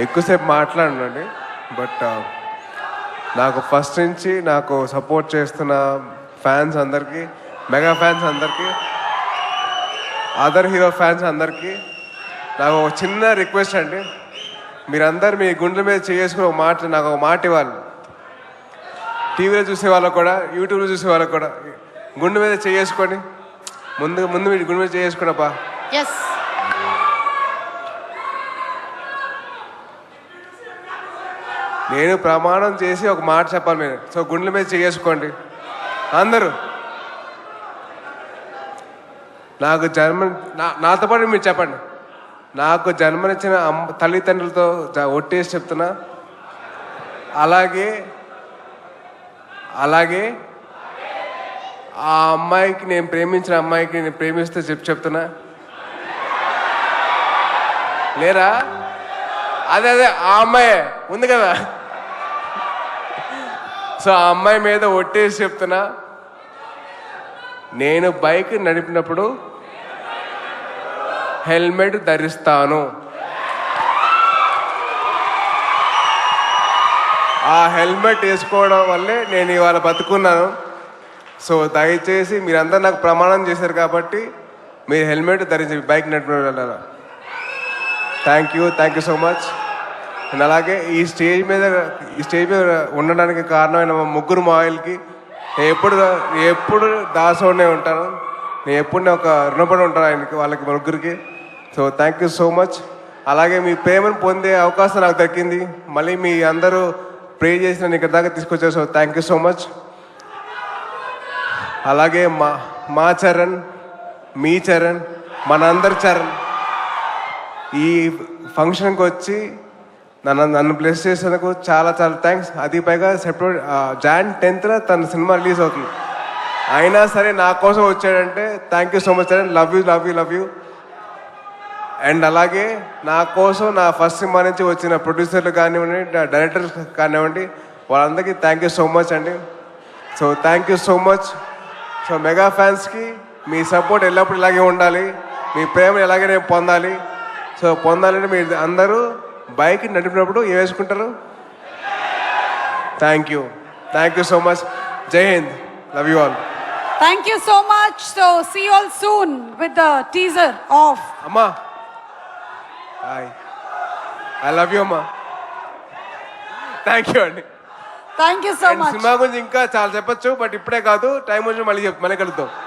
ఎక్కువసేపు మాట్లాడినండి. బట్ నాకు ఫస్ట్ నుంచి నాకు సపోర్ట్ చేస్తున్న ఫ్యాన్స్ అందరికీ, మెగా ఫ్యాన్స్ అందరికీ, అదర్ హీరో ఫ్యాన్స్ అందరికీ నాకు ఒక చిన్న రిక్వెస్ట్ అండి. మీరందరూ మీ గుండెల మీద చేసుకుని నాకు ఒక మాట ఇవ్వాలి. టీవీలో చూసే వాళ్ళకు కూడా, యూట్యూబ్లో చూసే వాళ్ళకు కూడా గుండె మీద చేసుకొని ముందు మీ గుండె మీద చేసుకున్నప్పా. నేను ప్రమాణం చేసి ఒక మాట చెప్పాలి మీరు. సో గుండెల మీద చేసుకోండి అందరూ. నాకు నాతో పాటు మీరు చెప్పండి. నాకు జన్మనిచ్చిన తల్లిదండ్రులతో ఒట్టేసి చెప్తున్నా, అలాగే ఆ అమ్మాయికి, నేను ప్రేమించిన అమ్మాయికి నేను ప్రేమిస్తే చెప్తున్నా లేరా? అదే ఆ అమ్మాయి ఉంది కదా, సో ఆ అమ్మాయి మీద ఒట్టేసి చెప్తున్నా, నేను బైక్ నడిపినప్పుడు హెల్మెట్ ధరిస్తాను. ఆ హెల్మెట్ వేసుకోవడం వల్లే నేను ఇవాళ బతుకున్నాను. సో దయచేసి మీరందరూ నాకు ప్రమాణం చేశారు కాబట్టి మీరు హెల్మెట్ ధరించి బైక్ నడిపిన. Thank you so much. And అలాగే ఈ స్టేజ్ మీద ఉండడానికి కారణమైన మా ముగ్గురు మాయిల్కి ఎప్పుడు దాసోనే ఉంటాను. నేను ఎప్పుడు ఒక రుణపడి ఉంటాను ఆయనకి, వాళ్ళకి ముగ్గురికి. So thank you so much. అలాగే మీ ప్రేమను పొందే అవకాశం నాకు దక్కింది. మళ్ళీ మీ అందరూ ప్రే చేసి నన్ను ఇక్కడ దాకా తీసుకొచ్చారు. So thank you so much. అలాగే మా చరణ్, మీ చరణ్, మనందరి చరణ్ ఈ ఫంక్షన్కి వచ్చి నన్ను బ్లెస్ చేసేందుకు చాలా థ్యాంక్స్. అది పైగా Jan 10th తన సినిమా రిలీజ్ అవుతుంది, అయినా సరే నా కోసం వచ్చాడంటే thank you so much Charan. Love you. And అలాగే నా కోసం నా ఫస్ట్ సినిమా నుంచి వచ్చిన ప్రొడ్యూసర్లు కానివ్వండి, డైరెక్టర్స్ కానివ్వండి, వాళ్ళందరికీ థ్యాంక్ యూ సో మచ్ అండి. So thank you so much. So mega ఫ్యాన్స్కి మీ సపోర్ట్ ఎల్లప్పుడూ ఇలాగే ఉండాలి, మీ ప్రేమ ఎలాగే నేను పొందాలి. సో పొందాలంటే మీరు అందరూ బైక్ నడిపినప్పుడు ఏం వేసుకుంటారు? Thank you so much. జై Hind. Love you all. Thank you so much. So see you all soon with the teaser of Amma. Hi. I love you, Amma. Thank you అండి. Thank you so much. Cinema గురించి ఇంకా చాలా చెప్పొచ్చు, but ఇప్పుడే కాదు, time వచ్చి మళ్ళీ కలుద్దాం.